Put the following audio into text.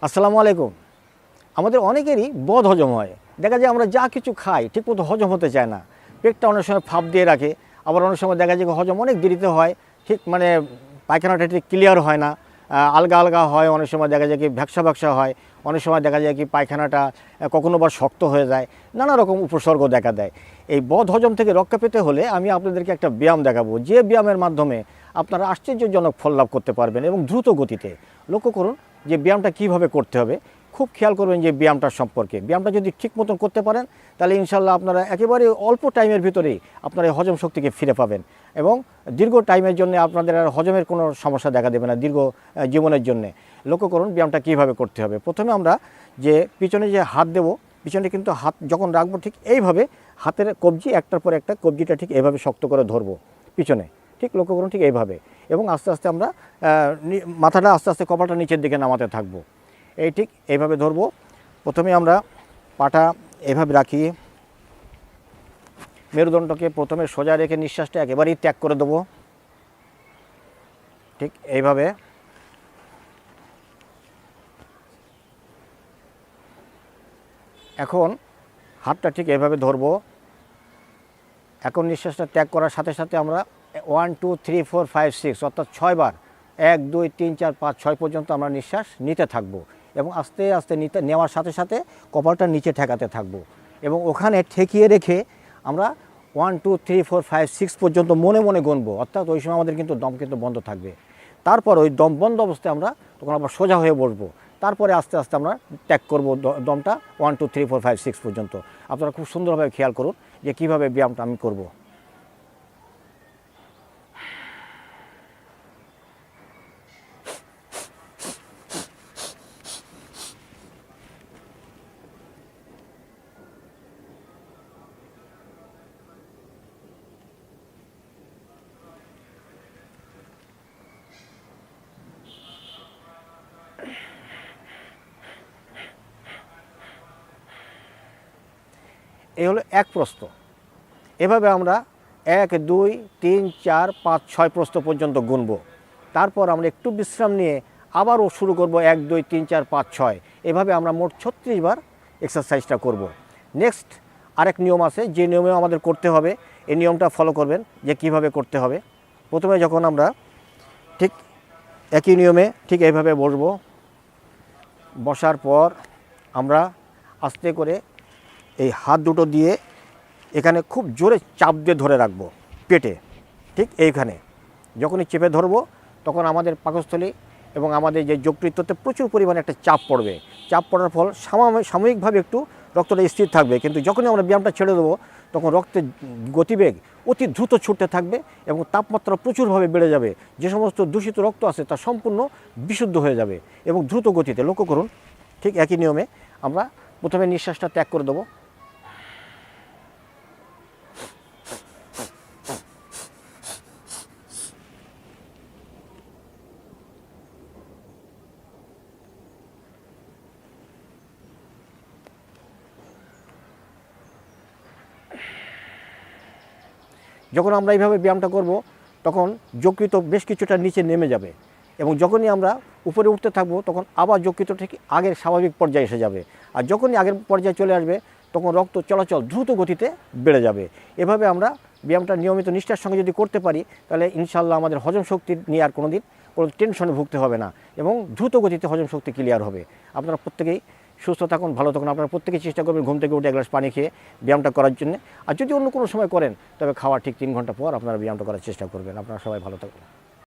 আসসালামু আলাইকুম। আমাদের অনেকেরই বদ হজম হয়। দেখা যায় আমরা যা কিছু খাই ঠিকমতো হজম হতে চায় না, পেটটা অনেক সময় ফাঁপ দিয়ে রাখে। আবার অনেক সময় দেখা যায় হজম অনেক দেরিতে হয়, ঠিক পায়খানাটা ঠিক ক্লিয়ার হয় না, আলগা আলগা হয়। অনেক সময় দেখা যায় কি ভ্যাকসা ভ্যাকসা হয়, অনেক সময় দেখা যায় কি পায়খানাটা কখনো বা শক্ত হয়ে যায়, নানা রকম উপসর্গ দেখা দেয়। এই বদ হজম থেকে রক্ষা পেতে হলে আমি আপনাদেরকে একটা ব্যায়াম দেখাবো, যে ব্যায়ামের মাধ্যমে আপনারা আশ্চর্যজনক ফল লাভ করতে পারবেন এবং দ্রুত গতিতে। লক্ষ্য করুন যে ব্যায়ামটা কীভাবে করতে হবে, খুব খেয়াল করবেন যে ব্যায়ামটার সম্পর্কে। ব্যায়ামটা যদি ঠিক মতন করতে পারেন তাহলে ইনশাল্লাহ আপনারা একেবারে অল্প টাইমের ভিতরেই আপনারা এই হজম শক্তিকে ফিরে পাবেন এবং দীর্ঘ টাইমের জন্য আপনাদের আর হজমের কোনো সমস্যা দেখা দেবে না দীর্ঘ জীবনের জন্য। লক্ষ্য করুন ব্যায়ামটা কীভাবে করতে হবে। প্রথমে আমরা যে পিছনে যে হাত দেব, পিছনে কিন্তু হাত যখন রাখবো ঠিক এইভাবে হাতের কবজি একটার পর একটা কবজিটা ঠিক এইভাবে শক্ত করে ধরবো পিছনে, ঠিক লক্ষ্য করুন ঠিক এইভাবে। এবং আস্তে আস্তে আমরা মাথাটা আস্তে আস্তে কপালটা নিচের দিকে নামাতে থাকবো। এই ঠিক এইভাবে ধরবো। প্রথমে আমরা পাটা এইভাবে রাখি, মেরুদণ্ডকে প্রথমে সোজা রেখে নিঃশ্বাসটা একেবারেই ত্যাগ করে দেবো, ঠিক এইভাবে। এখন হাতটা ঠিক এইভাবে ধরবো। এখন নিঃশ্বাসটা ত্যাগ করার সাথে সাথে আমরা 1 2 3 4 5 6 অর্থাৎ 6 বার 1 2 3 4 5 6 পর্যন্ত আমরা নিঃশ্বাস নিতে থাকবো এবং আস্তে আস্তে নেওয়ার সাথে সাথে কপালটা নিচে ঠেকাতে থাকবো এবং ওখানে ঠেকিয়ে রেখে আমরা 1 2 3 4 5 6 পর্যন্ত মনে মনে গুনবো। অর্থাৎ ওই সময় আমাদের কিন্তু দম কিন্তু বন্ধ থাকবে। তারপর ওই দম বন্ধ অবস্থায় আমরা তখন আবার সোজা হয়ে বসবো। তারপরে আস্তে আস্তে আমরা ত্যাগ করবো দমটা 1 2 3 4 5 6 পর্যন্ত। আপনারা খুব সুন্দরভাবে খেয়াল করুন যে কীভাবে ব্যায়ামটা আমি করবো। এই হলো এক প্রস্থ। এভাবে আমরা 1 2 3 4 5 6 প্রস্থ পর্যন্ত গুনব। তারপর আমরা একটু বিশ্রাম নিয়ে আবারও শুরু করব 1 2 3 4 5 6। এভাবে আমরা মোট 36 বার এক্সারসাইজটা করব। নেক্সট আরেক নিয়ম আছে, যে নিয়মেও আমাদের করতে হবে। এই নিয়মটা ফলো করবেন যে কিভাবে করতে হবে। প্রথমে যখন আমরা ঠিক একই নিয়মে ঠিক এইভাবে বসবো, বসার পর আমরা আস্তে করে এই হাত দুটো দিয়ে এখানে খুব জোরে চাপ দিয়ে ধরে রাখবো পেটে, ঠিক এইখানে। যখনই চেপে ধরবো তখন আমাদের পাকস্থলী এবং আমাদের যে যকৃততে প্রচুর পরিমাণে একটা চাপ পড়বে। চাপ পড়ার ফল সাময়িকভাবে একটু রক্তটা স্থির থাকবে, কিন্তু যখনই আমরা ব্যায়ামটা ছেড়ে দেবো তখন রক্তের গতিবেগ অতি দ্রুত ছুটতে থাকবে এবং তাপমাত্রা প্রচুরভাবে বেড়ে যাবে। যে সমস্ত দূষিত রক্ত আছে তা সম্পূর্ণ বিশুদ্ধ হয়ে যাবে এবং দ্রুত গতিতে। লক্ষ্য করুন ঠিক একই নিয়মে আমরা প্রথমে নিঃশ্বাসটা ত্যাগ করে দেবো। যখন আমরা এইভাবে ব্যায়ামটা করব তখন যকৃত বেশ কিছুটা নিচে নেমে যাবে এবং যখনই আমরা উপরে উঠতে থাকবো তখন আবার যকৃত ঠিক আগের স্বাভাবিক পর্যায়ে এসে যাবে। আর যখনই আগের পর্যায়ে চলে আসবে তখন রক্ত চলাচল দ্রুত গতিতে বেড়ে যাবে। এভাবে আমরা ব্যায়ামটা নিয়মিত নিষ্ঠার সঙ্গে যদি করতে পারি তাহলে ইনশাল্লাহ আমাদের হজম শক্তি নিয়ে আর কোনো টেনশনে ভুগতে হবে না এবং দ্রুত গতিতে হজম শক্তি ক্লিয়ার হবে। আপনারা প্রত্যেকেই সুস্থ থাকুন, ভালো থাকুন। আপনারা প্রত্যেকেই চেষ্টা করবেন ঘুম থেকে উঠে 1 গ্লাস পানি খেয়ে ব্যায়ামটা করার জন্য। আর যদি অন্য কোনো সময় করেন তবে খাওয়ার ঠিক 3 ঘন্টা পর আপনারা ব্যায়ামটা করার চেষ্টা করবেন। আপনারা সবাই ভালো থাকুন।